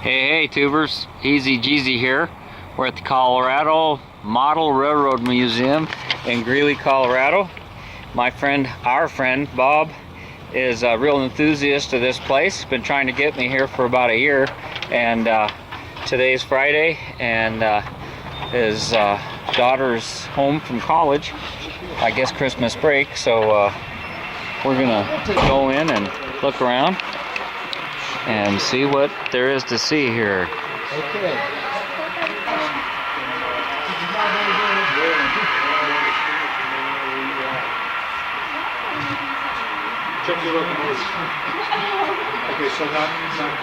Hey tubers, TheEZGZ here. We're at the Colorado Model Railroad Museum in Greeley, Colorado. Our friend Bob is a real enthusiast of this place. Been trying to get me here for about a year, and today's Friday, and his daughter's home from college, I guess Christmas break, so we're gonna go in and look around and see what there is to see here. Okay. Check your locomotive. Okay, so not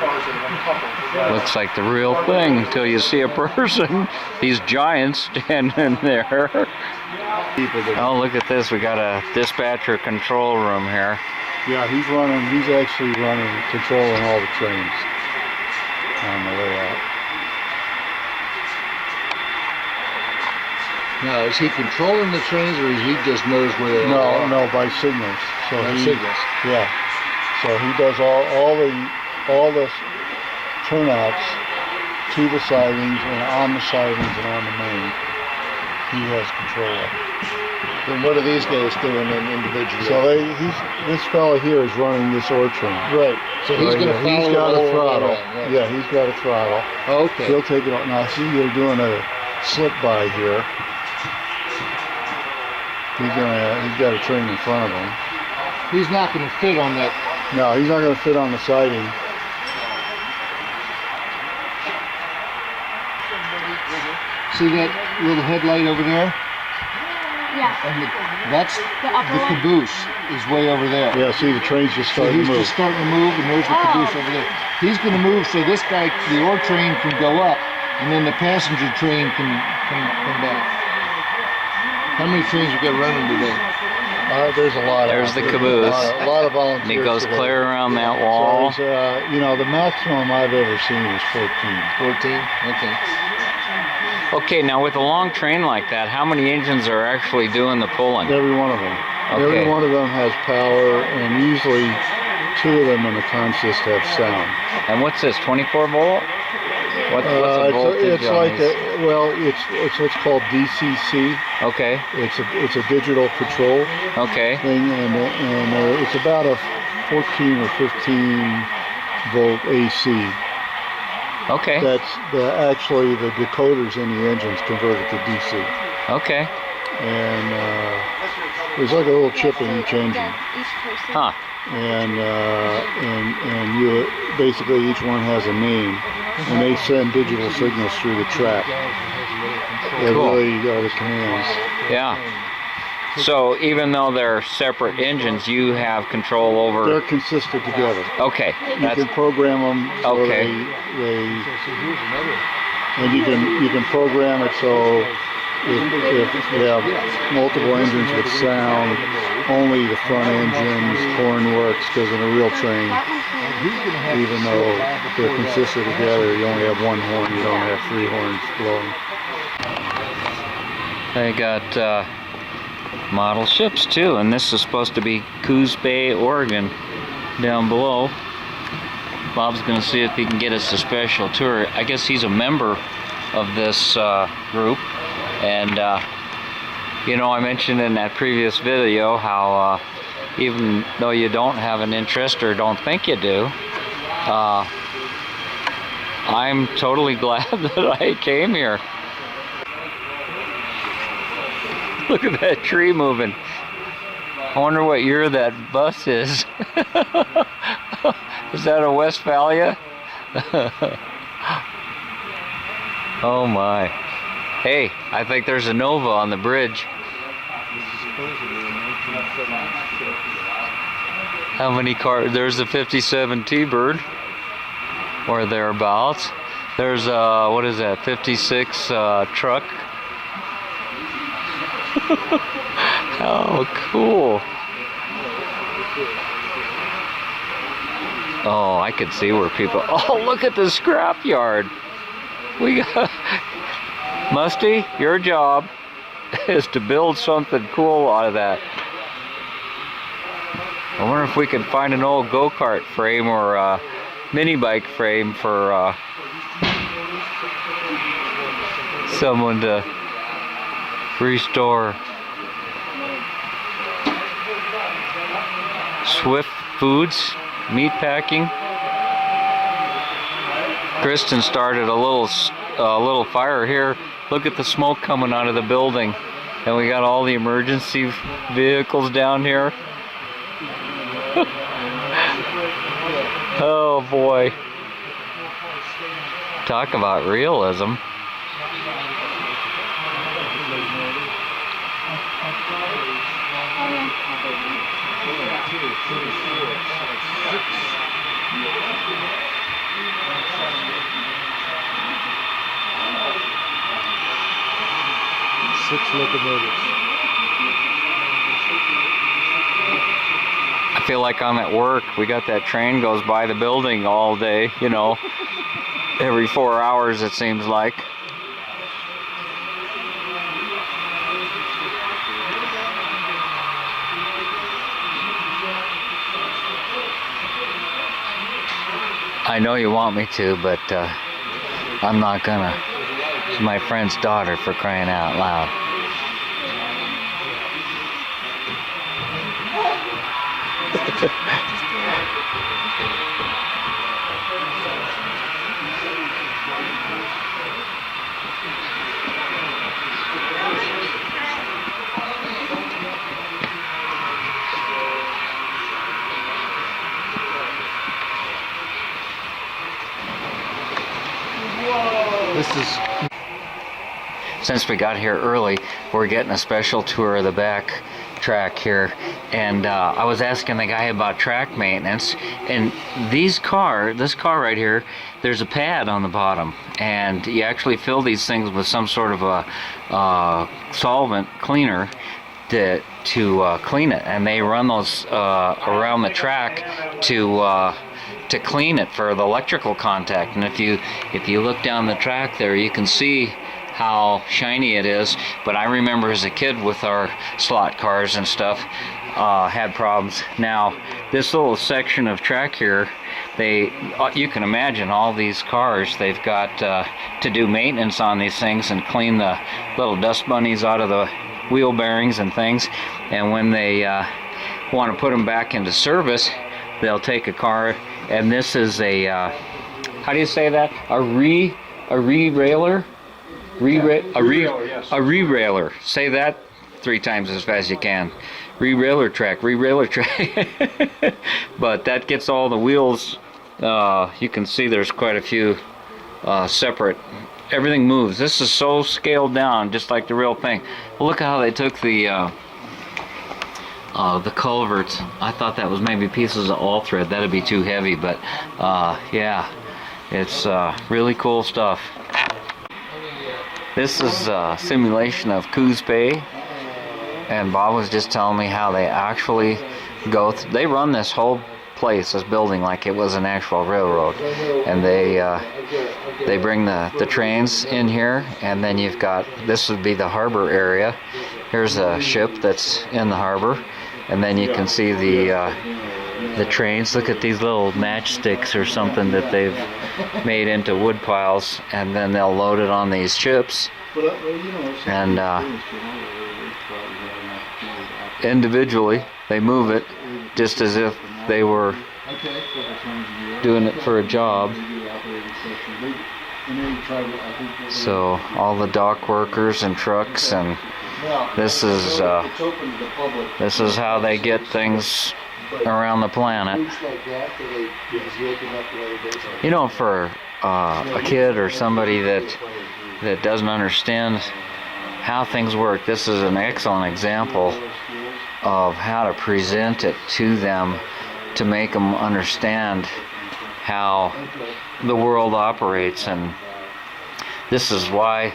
cars and couple. Looks like the real thing until you see a person. These giants standing there. Oh, look at this. We got a dispatcher control room here. Yeah, he's actually running, controlling all the trains on the way out. Now, is he controlling the trains, or he just knows where they are? No, by signals. So by signals. Yeah. So he does all the turnouts to the sidings and on the sidings and on the main. He has control of it. Then what are these guys doing then individually? So this fellow here is running this ore train. Right. So he's going to follow he's got a throttle. Right. Yeah, he's got a throttle. Okay. He'll take it on. Now see, they're doing a slip by here. He's got a train in front of him. He's not going to fit on that. No, he's not going to fit on the siding. See that little headlight over there? Yeah. And that's The upper the one? caboose is way over there. Yeah, see, the train's just So starting he's to move. just starting to move, and there's the caboose over there. He's going to move so this guy, the ore train, can go up, and then the passenger train can come back. How many trains you got running today? There's a lot. There's the caboose. A lot of volunteers. And it goes today. clear around that wall. So the maximum I've ever seen is 14. 14? Okay. Okay, now with a long train like that, how many engines are actually doing the pulling? Every one of them. Okay. Every one of them has power, and usually two of them in the consist have sound. And what's this, 24 volt? What's the voltage it's on like these? it's what's called DCC. Okay, It's a digital control okay, thing, and it's about a 14 or 15 volt AC. okay, Actually the decoders in the engines convert it to DC, okay. and there's like a little chip in each engine, Huh, and you basically each one has a name, and they send digital signals through the track. They Cool. really are the commands. yeah. So even though they're separate engines, you have control over... They're consistent together. Okay, You that's... can program them so Okay. and you can program it so if you have multiple engines with sound, only the front engine's horn works, because in a real train, even though they're consistent together, you only have one horn, you don't have three horns blowing. They got model ships too, and this is supposed to be Coos Bay, Oregon, down below. Bob's gonna see if he can get us a special tour. I guess he's a member of this group, and I mentioned in that previous video how even though you don't have an interest or don't think you do, I'm totally glad that I came here. Look at that tree moving. I wonder what year that bus is. Is that a Westphalia? Oh my. Hey, I think there's a Nova on the bridge. How many cars? There's a 57 T-Bird, or thereabouts. There's a, what is that, 56 truck. How cool. Oh, I could see where people... Oh, look at the scrapyard. We got... Musty, your job is to build something cool out of that. I wonder if we can find an old go-kart frame or a mini bike frame for someone to restore. Swift Foods, meat packing. Kristen started a little fire here. Look at the smoke coming out of the building. And we got all the emergency vehicles down here. Oh boy. Talk about realism. Six locomotives. I feel like I'm at work. We got that train goes by the building all day, you know, every 4 hours it seems like. I know you want me to, but I'm not gonna. She's my friend's daughter, for crying out loud. This is. Since we got here early, we're getting a special tour of the back track here, and I was asking the guy about track maintenance, and this car right here, there's a pad on the bottom, and you actually fill these things with some sort of a solvent cleaner to clean it, and they run those around the track to clean it for the electrical contact. And if you look down the track there, you can see how shiny it is. But I remember as a kid with our slot cars and stuff, had problems. Now this little section of track here, you can imagine all these cars, they've got to do maintenance on these things and clean the little dust bunnies out of the wheel bearings and things. And when they want to put them back into service, they'll take a car, and this is a how do you say that, a re-railer. A re-railer. Say that 3 times as fast as you can. Re-railer track. But that gets all the wheels. You can see there's quite a few separate. Everything moves. This is so scaled down, just like the real thing. Look how they took the culverts. I thought that was maybe pieces of all thread. That'd be too heavy, but yeah, it's really cool stuff. This is a simulation of Coos Bay, and Bob was just telling me how they actually they run this whole place, this building, like it was an actual railroad, and they bring the trains in here, and then you've got, this would be the harbor area. Here's a ship that's in the harbor, and then you can see the trains. Look at these little matchsticks or something that they've made into wood piles, and then they'll load it on these ships, and individually they move it just as if they were doing it for a job. So all the dock workers and trucks, and this is how they get things around the planet. You know, for a kid or somebody that doesn't understand how things work, this is an excellent example of how to present it to them, to make them understand how the world operates. And this is why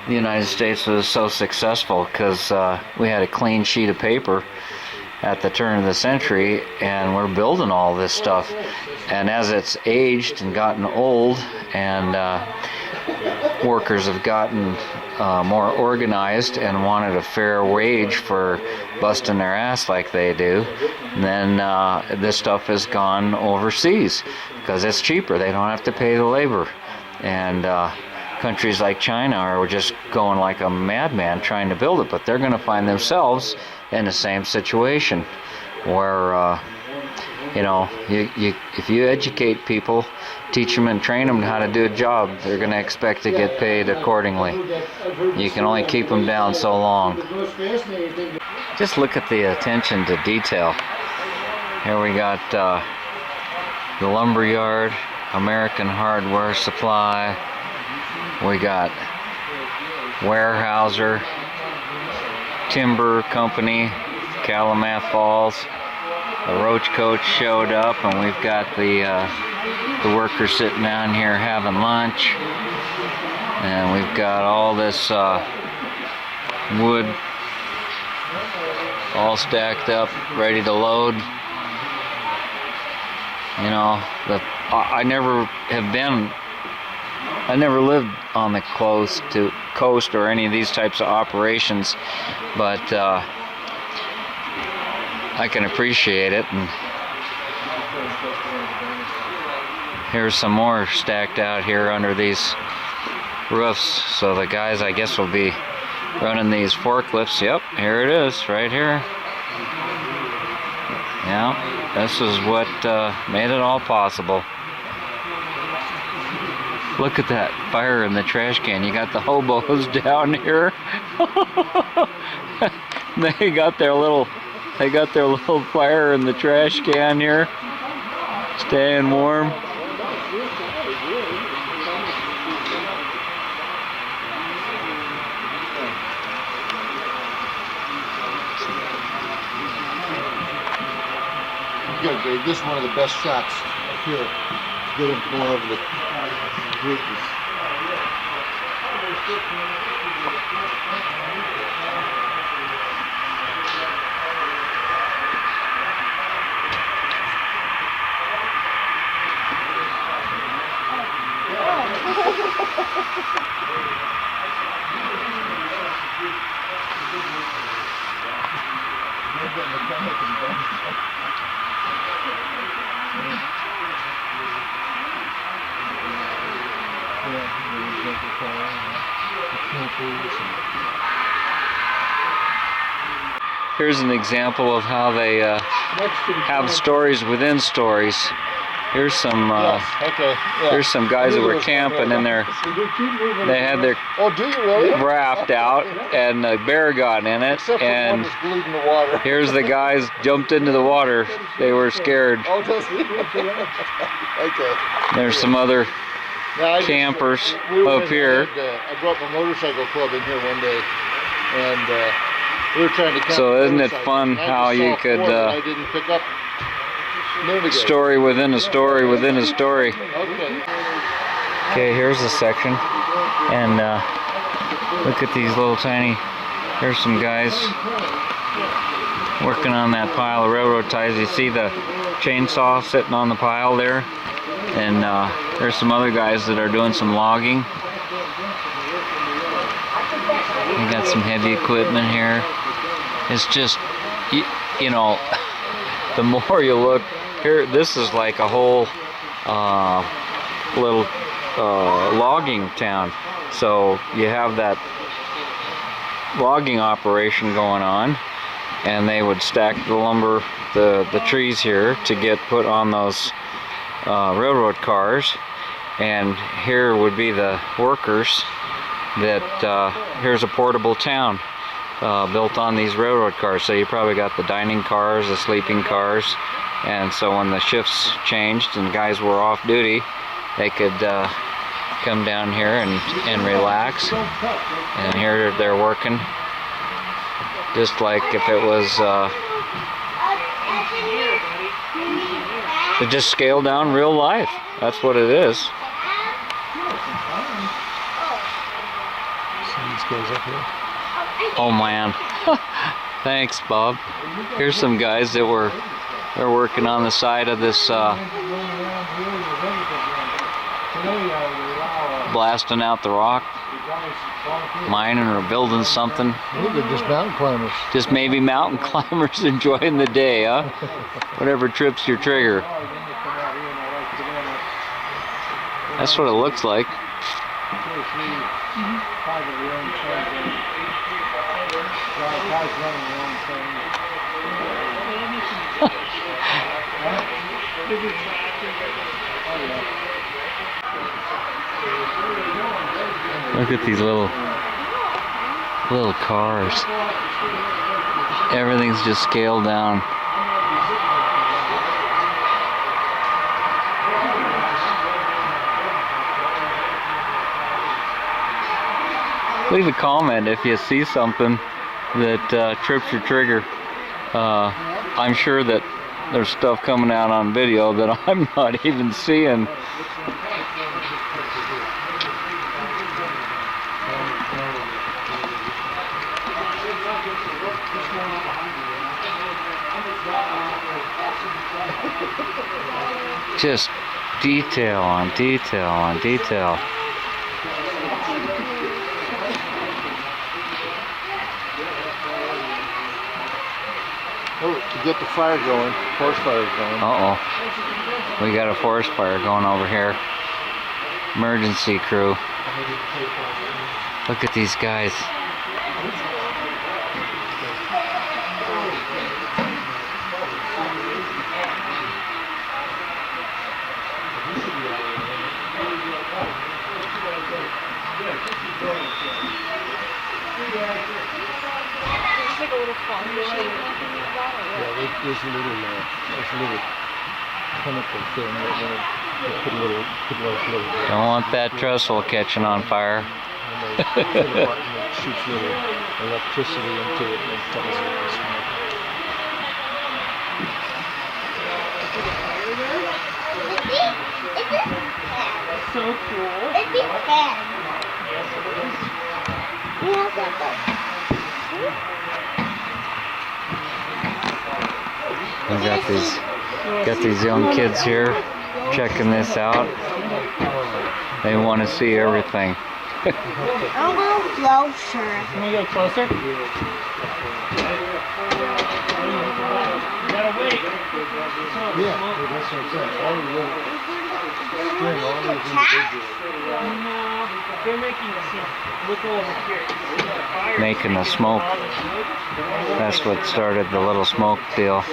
the United States was so successful, because we had a clean sheet of paper at the turn of the century, and we're building all this stuff. And as it's aged and gotten old, and workers have gotten more organized and wanted a fair wage for busting their ass like they do, then this stuff has gone overseas because it's cheaper. They don't have to pay the labor. And countries like China are just going like a madman trying to build it, but they're going to find themselves in the same situation where you know, if you educate people, teach them and train them how to do a job, they're going to expect to get paid accordingly. You can only keep them down so long. Just look at the attention to detail. Here we got the Lumberyard, American Hardware Supply. We got Weyerhaeuser, Timber Company, Calumet Falls. The roach coach showed up, and we've got the workers sitting down here having lunch, and we've got all this wood all stacked up, ready to load. You know, I never lived on the coast or any of these types of operations, but I can appreciate it. And here's some more stacked out here under these roofs. So the guys, I guess, will be running these forklifts. Yep, here it is, right here. Yeah, this is what made it all possible. Look at that fire in the trash can. You got the hobos down here. They got their little fire in the trash can here, staying warm. Good, Dave. This is one of the best shots here. Get him going over the bridges. Here's an example of how they have stories within stories. Here's some here's some guys that were camping in there. They had their raft out, and a bear got in it, and here's the guys jumped into the water. They were scared. There's some other campers up here. I brought my motorcycle club in here one day, and we were trying to camp. So isn't it fun how you could story within a story within a story. Okay, here's a section, and look at these little tiny, here's some guys working on that pile of railroad ties. You see the chainsaw sitting on the pile there, and there's some other guys that are doing some logging. We got some heavy equipment here. It's just, you know, the more you look here, this is like a whole little logging town. So you have that logging operation going on, and they would stack the lumber, the trees here to get put on those railroad cars, and here would be the workers that here's a portable town built on these railroad cars. So you probably got the dining cars, the sleeping cars, and so when the shifts changed and guys were off duty, they could come down here and relax. And here they're working just like if it was they just scaled down real life. That's what it is. Oh man. Thanks, Bob. Here's some guys that they're working on the side of this blasting out the rock, mining or building something. They're just mountain climbers. Just maybe mountain climbers enjoying the day, huh? Whatever trips your trigger. That's what it looks like. Look at these little cars. Everything's just scaled down. Leave a comment if you see something that trips your trigger. I'm sure that there's stuff coming out on video that I'm not even seeing. Just detail on detail on detail. Oh, to get the fire going, forest fire going. Uh-oh. We got a forest fire going over here. Emergency crew. Look at these guys. Like a little farm shape thing like that, or what? Yeah, there's a little chemical thing that they put a little. Don't want that trestle catching on fire. And they hit a button that shoots little electricity into it and it tells it to smoke. So cool. It's a fan. We got these young kids here checking this out. They want to see everything. I'll go closer. Can we go closer? You gotta wait. Yeah, that's what I'm saying. All the little string, all these individuals. No, they're making us look over here. Fire. Making the smoke. That's what started the little smoke deal.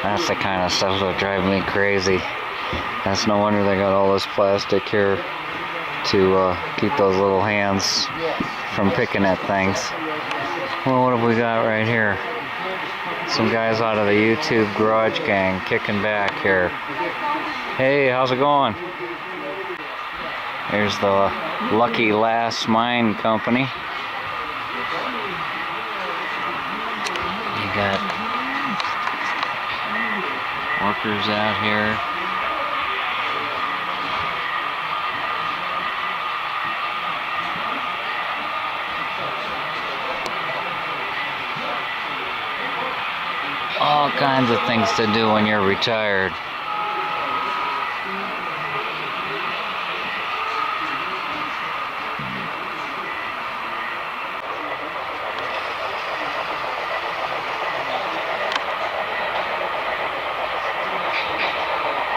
That's the kind of stuff that drives me crazy. That's no wonder they got all this plastic here to keep those little hands from picking at things. Well, what have we got right here? Some guys out of the YouTube Garage Gang kicking back here. Hey, how's it going? Here's the Lucky Lass Mine Company. You got workers out here. All kinds of things to do when you're retired.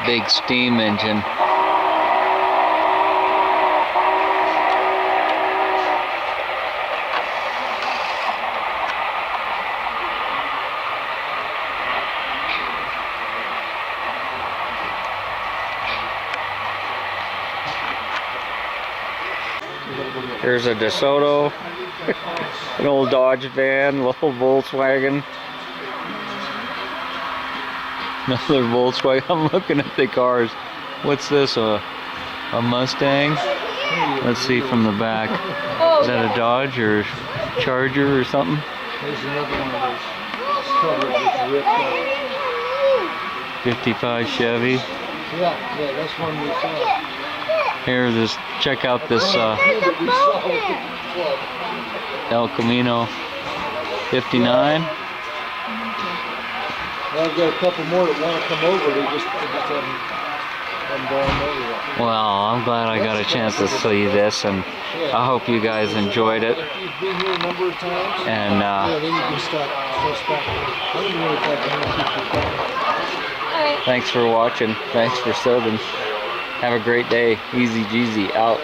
Big steam engine. There's a DeSoto, an old Dodge van, little Volkswagen. Another Volkswagen. I'm looking at the cars. What's this? A Mustang? Let's see from the back. Is that a Dodge or Charger or something? There's another one of those covers that's ripped out. 55 Chevy. Yeah, that's one we saw. Here, just check out this El Camino 59. Well, I've got a couple more that want to come over. They just haven't gone over yet. Well, I'm glad I got a chance to see this, and I hope you guys enjoyed it. You've been here a number of times. And yeah, then you can start back. I don't know if I can keep you back. Alright. Thanks for watching. Thanks for subbing. Have a great day. TheEZGZ out.